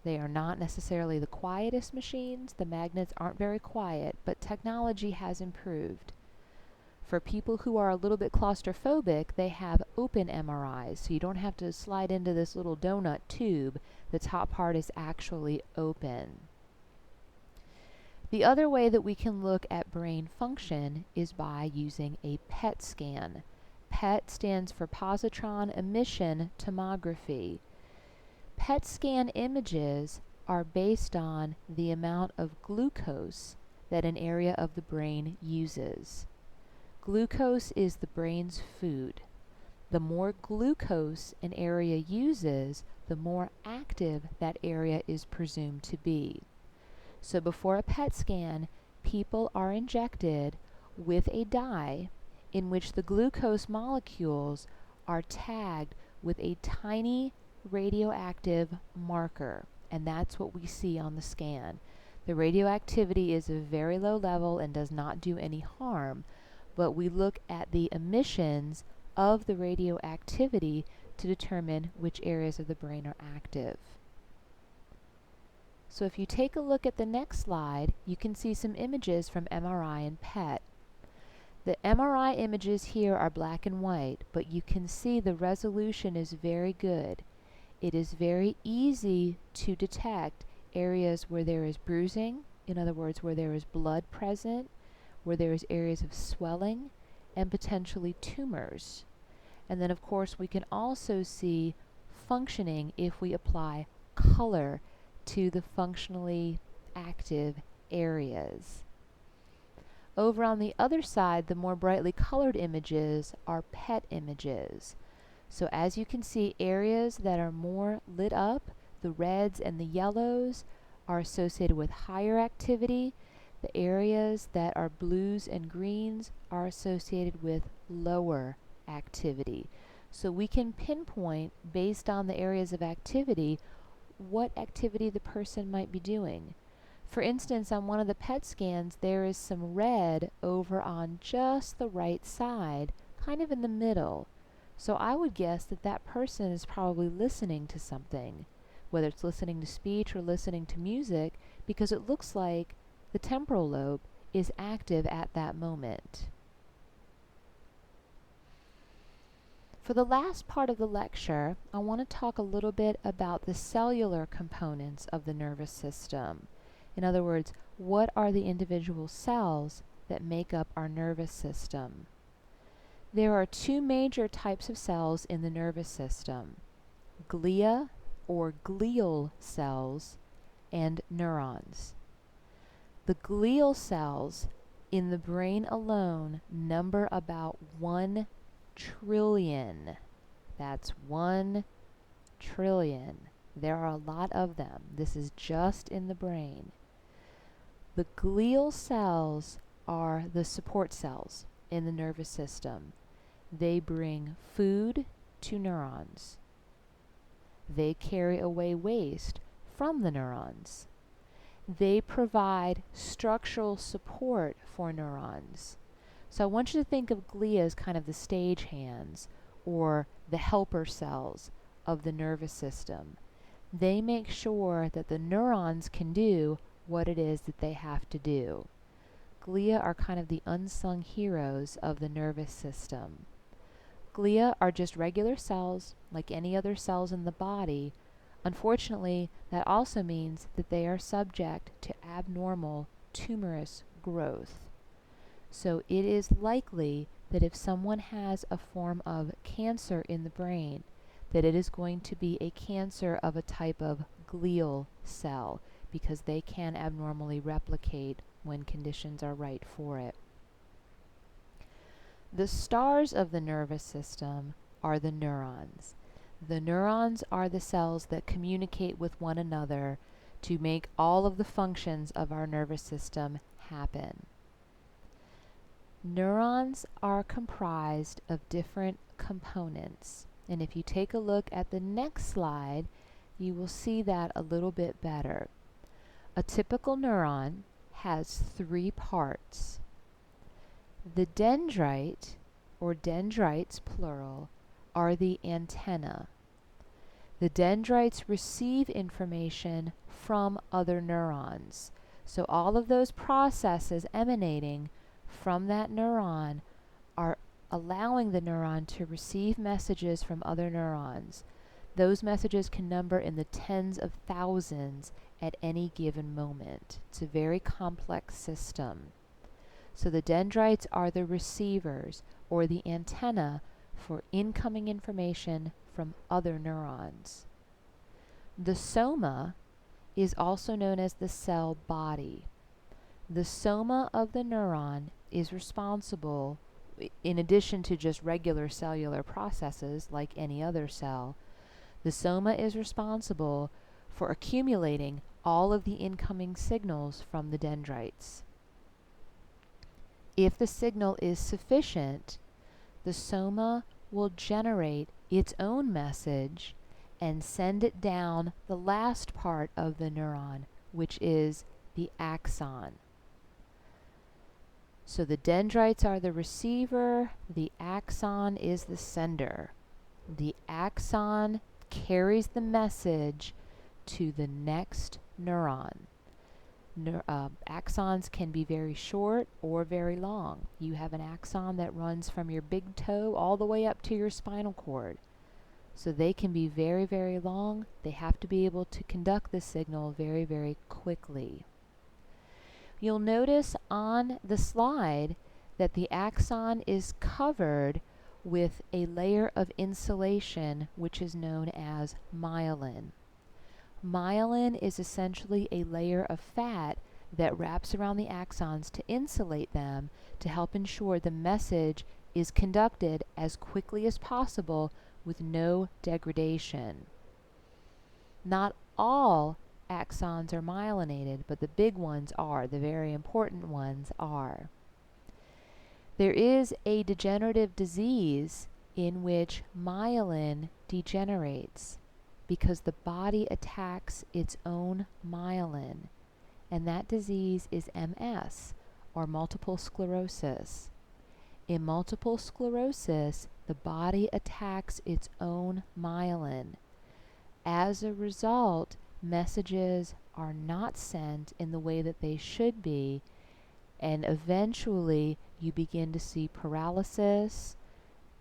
They are not necessarily the quietest machines. The magnets aren't very quiet, but technology has improved. For people who are a little bit claustrophobic, they have open MRIs, so you don't have to slide into this little donut tube. The top part is actually open. The other way that we can look at brain function is by using a PET scan. PET stands for positron emission tomography. PET scan images are based on the amount of glucose that an area of the brain uses. Glucose is the brain's food. The more glucose an area uses, the more active that area is presumed to be. So before a PET scan, people are injected with a dye in which the glucose molecules are tagged with a tiny radioactive marker, and that's what we see on the scan. The radioactivity is a very low level and does not do any harm, but we look at the emissions of the radioactivity to determine which areas of the brain are active. So if you take a look at the next slide, you can see some images from MRI and PET. The MRI images here are black and white, but you can see the resolution is very good. It is very easy to detect areas where there is bruising, in other words, where there is blood present, where there is areas of swelling, and potentially tumors. And then, of course, we can also see functioning if we apply color to the functionally active areas. Over on the other side, the more brightly colored images are PET images. So as you can see, areas that are more lit up, the reds and the yellows, are associated with higher activity. The areas that are blues and greens are associated with lower activity. So we can pinpoint, based on the areas of activity, what activity the person might be doing. For instance, on one of the PET scans, there is some red over on just the right side, kind of in the middle. So I would guess that that person is probably listening to something, whether it's listening to speech or listening to music, because it looks like the temporal lobe is active at that moment. For the last part of the lecture, I want to talk a little bit about the cellular components of the nervous system. In other words, what are the individual cells that make up our nervous system? There are two major types of cells in the nervous system: glia, or glial cells, and neurons. The glial cells in the brain alone number about 1 trillion. That's 1 trillion. There are a lot of them. This is just in the brain. The glial cells are the support cells in the nervous system. They bring food to neurons. They carry away waste from the neurons. They provide structural support for neurons. So I want you to think of glia as kind of the stagehands, or the helper cells of the nervous system. They make sure that the neurons can do what it is that they have to do. Glia are kind of the unsung heroes of the nervous system. Glia are just regular cells, like any other cells in the body. Unfortunately, that also means that they are subject to abnormal tumorous growth. So it is likely that if someone has a form of cancer in the brain, that it is going to be a cancer of a type of glial cell, because they can abnormally replicate when conditions are right for it. The stars of the nervous system are the neurons. The neurons are the cells that communicate with one another to make all of the functions of our nervous system happen. Neurons are comprised of different components, and if you take a look at the next slide, you will see that a little bit better. A typical neuron has 3 parts. The dendrite, or dendrites plural, are the antenna. The dendrites receive information from other neurons. So all of those processes emanating from that neuron are allowing the neuron to receive messages from other neurons. Those messages can number in the tens of thousands at any given moment. It's a very complex system. So the dendrites are the receivers, or the antenna, for incoming information from other neurons. The soma is also known as the cell body. The soma of the neuron is responsible, in addition to just regular cellular processes like any other cell, the soma is responsible for accumulating all of the incoming signals from the dendrites. If the signal is sufficient, the soma will generate its own message and send it down the last part of the neuron, which is the axon. So the dendrites are the receiver, the axon is the sender. The axon carries the message to the next neuron. Axons can be very short or very long. You have an axon that runs from your big toe all the way up to your spinal cord. So they can be very, very long. They have to be able to conduct the signal very, very quickly. You'll notice on the slide that the axon is covered with a layer of insulation, which is known as myelin. Myelin is essentially a layer of fat that wraps around the axons to insulate them to help ensure the message is conducted as quickly as possible with no degradation. Not all axons are myelinated, but the big ones are, the very important ones are. There is a degenerative disease in which myelin degenerates because the body attacks its own myelin, and that disease is MS, or multiple sclerosis. In multiple sclerosis, the body attacks its own myelin. As a result, messages are not sent in the way that they should be, and eventually you begin to see paralysis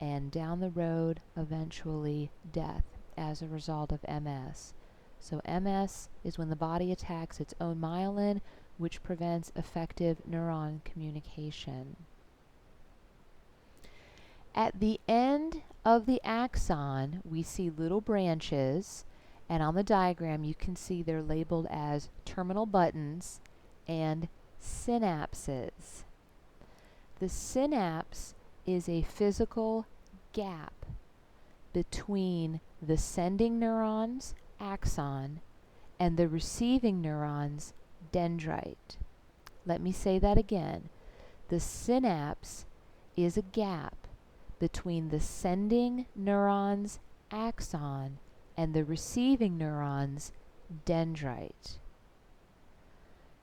and down the road, eventually death as a result of MS. So MS is when the body attacks its own myelin, which prevents effective neuron communication. At the end of the axon, we see little branches, and on the diagram you can see they're labeled as terminal buttons and synapses. The synapse is a physical gap between the sending neuron's axon and the receiving neuron's dendrite. Let me say that again. The synapse is a gap between the sending neuron's axon and the receiving neuron's dendrite.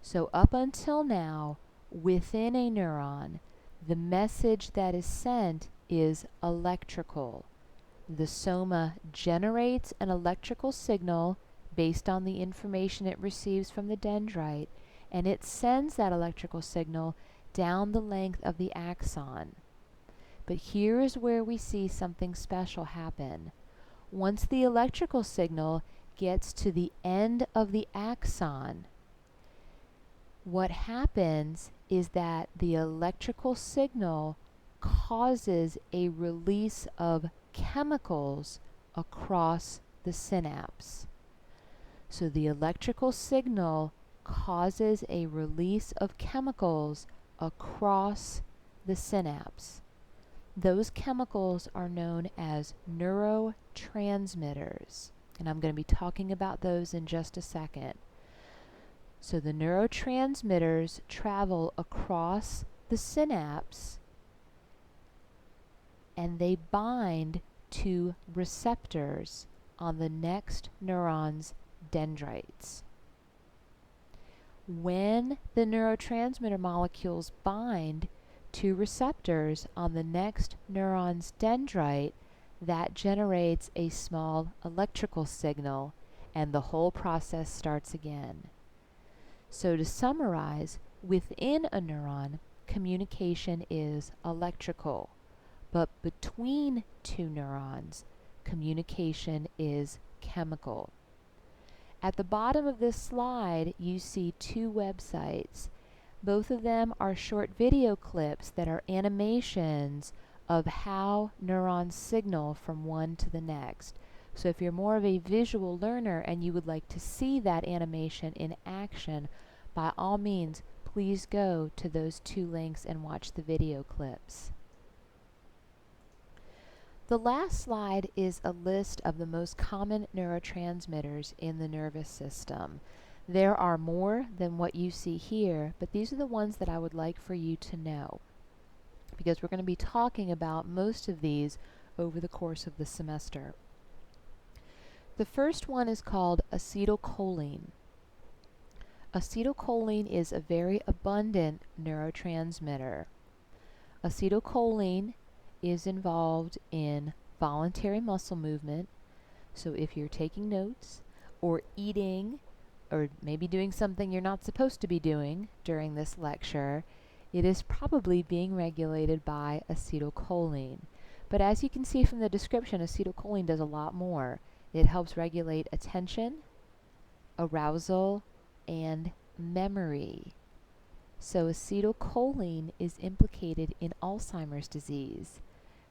So up until now, within a neuron, the message that is sent is electrical. The soma generates an electrical signal based on the information it receives from the dendrite, and it sends that electrical signal down the length of the axon. But here is where we see something special happen. Once the electrical signal gets to the end of the axon, what happens is that the electrical signal causes a release of chemicals across the synapse. So the electrical signal causes a release of chemicals across the synapse. Those chemicals are known as neurotransmitters, and I'm going to be talking about those in just a second. So the neurotransmitters travel across the synapse and they bind to receptors on the next neuron's dendrites. When the neurotransmitter molecules bind to receptors on the next neuron's dendrite, that generates a small electrical signal, and the whole process starts again. So to summarize, within a neuron, communication is electrical, but between two neurons, communication is chemical. At the bottom of this slide, you see two websites. Both of them are short video clips that are animations of how neurons signal from one to the next. So if you're more of a visual learner and you would like to see that animation in action, by all means, please go to those two links and watch the video clips. The last slide is a list of the most common neurotransmitters in the nervous system. There are more than what you see here, but these are the ones that I would like for you to know, because we're going to be talking about most of these over the course of the semester. The first one is called acetylcholine. Acetylcholine is a very abundant neurotransmitter. Acetylcholine is involved in voluntary muscle movement. So if you're taking notes or eating or maybe doing something you're not supposed to be doing during this lecture, it is probably being regulated by acetylcholine. But as you can see from the description, acetylcholine does a lot more. It helps regulate attention, arousal, and memory. So acetylcholine is implicated in Alzheimer's disease.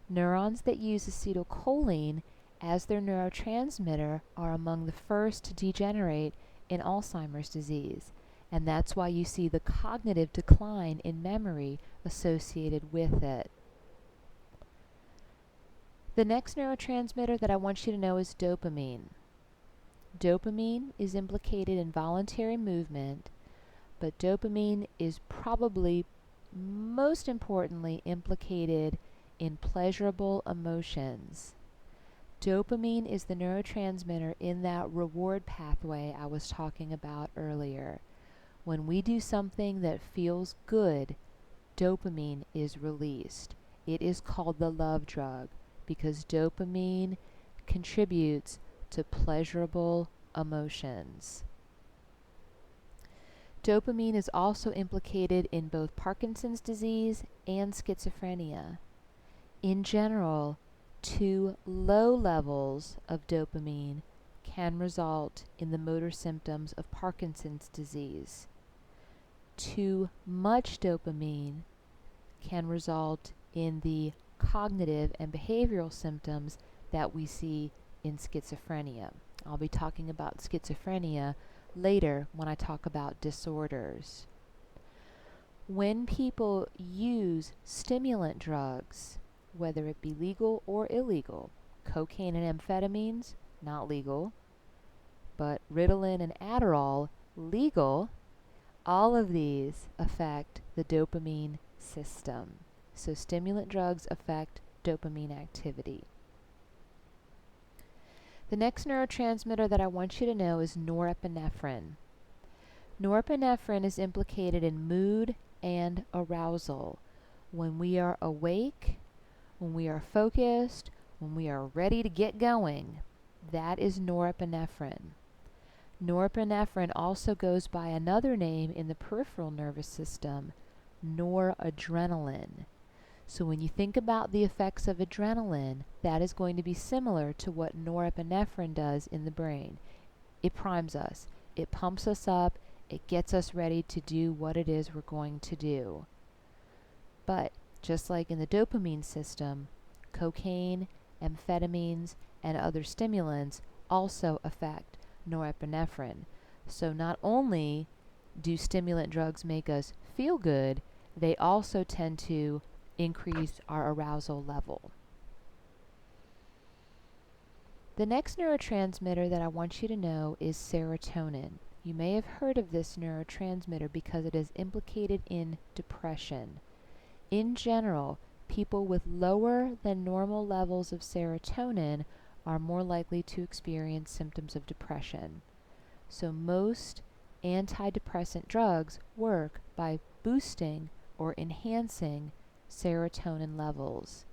Neurons that use acetylcholine as their neurotransmitter are among the first to degenerate in Alzheimer's disease, and that's why you see the cognitive decline in memory associated with it. The next neurotransmitter that I want you to know is dopamine. Dopamine is implicated in voluntary movement, but dopamine is probably most importantly implicated in pleasurable emotions. Dopamine is the neurotransmitter in that reward pathway I was talking about earlier. When we do something that feels good, dopamine is released. It is called the love drug because dopamine contributes to pleasurable emotions. Dopamine is also implicated in both Parkinson's disease and schizophrenia. In general, too low levels of dopamine can result in the motor symptoms of Parkinson's disease. Too much dopamine can result in the cognitive and behavioral symptoms that we see in schizophrenia. I'll be talking about schizophrenia later when I talk about disorders. When people use stimulant drugs, whether it be legal or illegal, cocaine and amphetamines, not legal, but Ritalin and Adderall, legal, all of these affect the dopamine system. So stimulant drugs affect dopamine activity. The next neurotransmitter that I want you to know is norepinephrine. Norepinephrine is implicated in mood and arousal. When we are awake, when we are focused, when we are ready to get going, that is norepinephrine. Norepinephrine also goes by another name in the peripheral nervous system, noradrenaline. So when you think about the effects of adrenaline, that is going to be similar to what norepinephrine does in the brain. It primes us, it pumps us up, it gets us ready to do what it is we're going to do. But just like in the dopamine system, cocaine, amphetamines, and other stimulants also affect norepinephrine. So not only do stimulant drugs make us feel good, they also tend to increase our arousal level. The next neurotransmitter that I want you to know is serotonin. You may have heard of this neurotransmitter because it is implicated in depression. In general, people with lower than normal levels of serotonin are more likely to experience symptoms of depression. So most antidepressant drugs work by boosting or enhancing serotonin levels.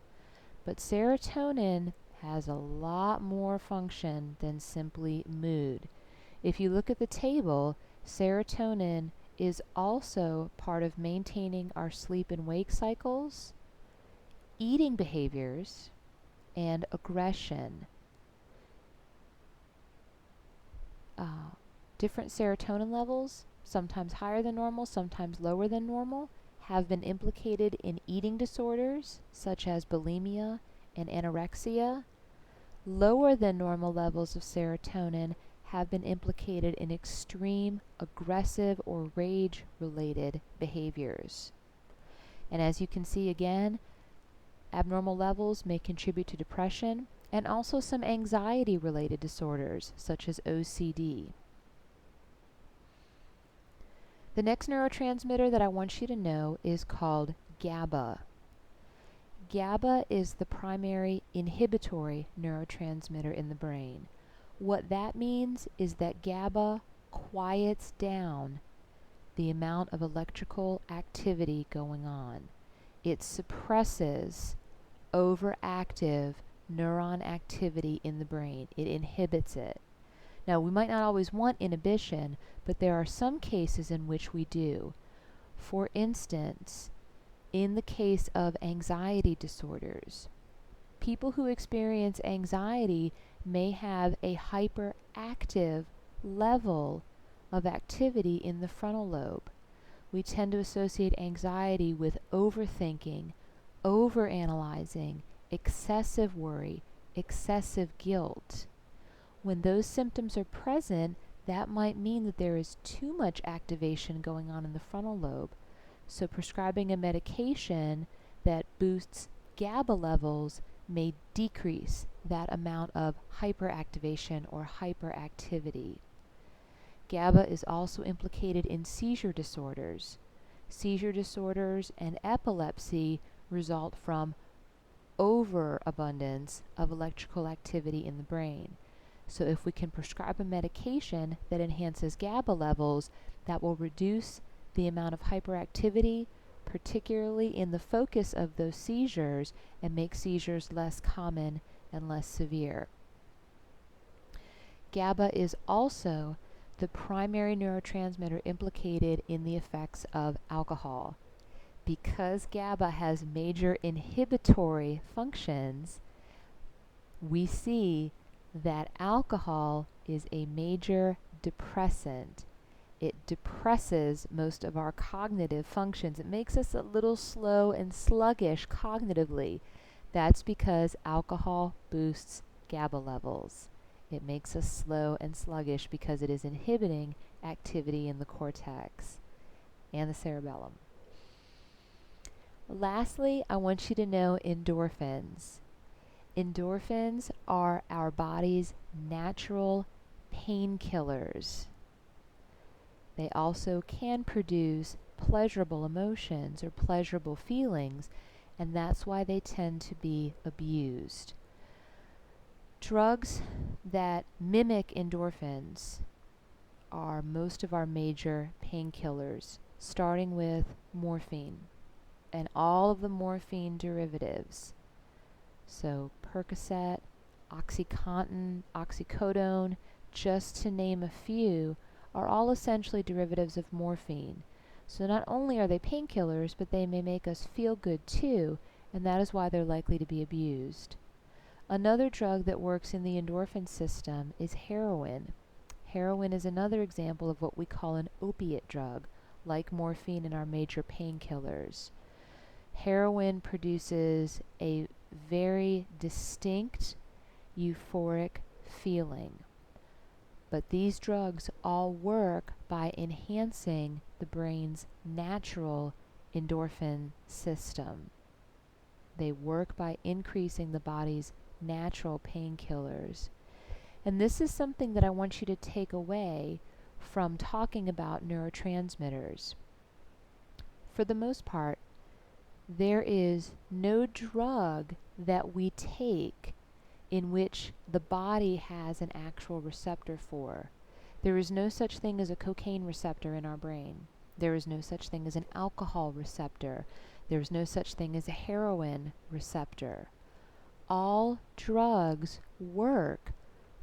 But serotonin has a lot more function than simply mood. If you look at the table, serotonin is also part of maintaining our sleep and wake cycles, eating behaviors, and aggression. Different serotonin levels, sometimes higher than normal, sometimes lower than normal, have been implicated in eating disorders such as bulimia and anorexia. Lower than normal levels of serotonin have been implicated in extreme aggressive or rage-related behaviors. And as you can see again, abnormal levels may contribute to depression and also some anxiety-related disorders such as OCD. The next neurotransmitter that I want you to know is called GABA. GABA is the primary inhibitory neurotransmitter in the brain. What that means is that GABA quiets down the amount of electrical activity going on. It suppresses overactive neuron activity in the brain. It inhibits it. Now, we might not always want inhibition, but there are some cases in which we do. For instance, in the case of anxiety disorders, people who experience anxiety may have a hyperactive level of activity in the frontal lobe. We tend to associate anxiety with overthinking, overanalyzing, excessive worry, excessive guilt. When those symptoms are present, that might mean that there is too much activation going on in the frontal lobe. So prescribing a medication that boosts GABA levels may decrease that amount of hyperactivation or hyperactivity. GABA is also implicated in seizure disorders. Seizure disorders and epilepsy result from overabundance of electrical activity in the brain. So if we can prescribe a medication that enhances GABA levels, that will reduce the amount of hyperactivity, particularly in the focus of those seizures, and make seizures less common and less severe. GABA is also the primary neurotransmitter implicated in the effects of alcohol. Because GABA has major inhibitory functions, we see that alcohol is a major depressant. It depresses most of our cognitive functions. It makes us a little slow and sluggish cognitively. That's because alcohol boosts GABA levels. It makes us slow and sluggish because it is inhibiting activity in the cortex and the cerebellum. Lastly, I want you to know endorphins. Endorphins are our body's natural painkillers. They also can produce pleasurable emotions or pleasurable feelings, and that's why they tend to be abused. Drugs that mimic endorphins are most of our major painkillers, starting with morphine and all of the morphine derivatives. So Percocet, OxyContin, oxycodone, just to name a few, are all essentially derivatives of morphine. So not only are they painkillers, but they may make us feel good too, and that is why they're likely to be abused. Another drug that works in the endorphin system is heroin. Heroin is another example of what we call an opiate drug, like morphine and our major painkillers. Heroin produces a very distinct euphoric feeling. But these drugs all work by enhancing the brain's natural endorphin system. They work by increasing the body's natural painkillers. And this is something that I want you to take away from talking about neurotransmitters. For the most part, there is no drug that we take in which the body has an actual receptor for. There is no such thing as a cocaine receptor in our brain. There is no such thing as an alcohol receptor. There is no such thing as a heroin receptor. All drugs work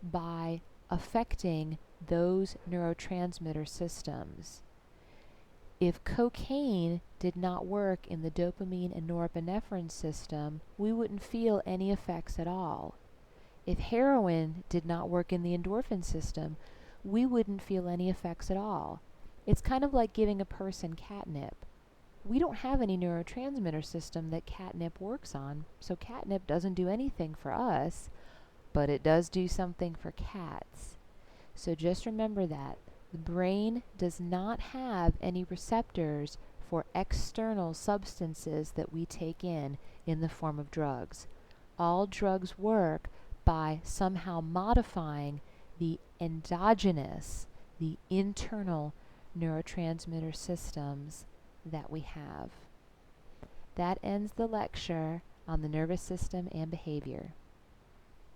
by affecting those neurotransmitter systems. If cocaine did not work in the dopamine and norepinephrine system, we wouldn't feel any effects at all. If heroin did not work in the endorphin system, we wouldn't feel any effects at all. It's kind of like giving a person catnip. We don't have any neurotransmitter system that catnip works on, so catnip doesn't do anything for us, but it does do something for cats. So just remember that. The brain does not have any receptors for external substances that we take in the form of drugs. All drugs work by somehow modifying the endogenous, the internal neurotransmitter systems that we have. That ends the lecture on the nervous system and behavior.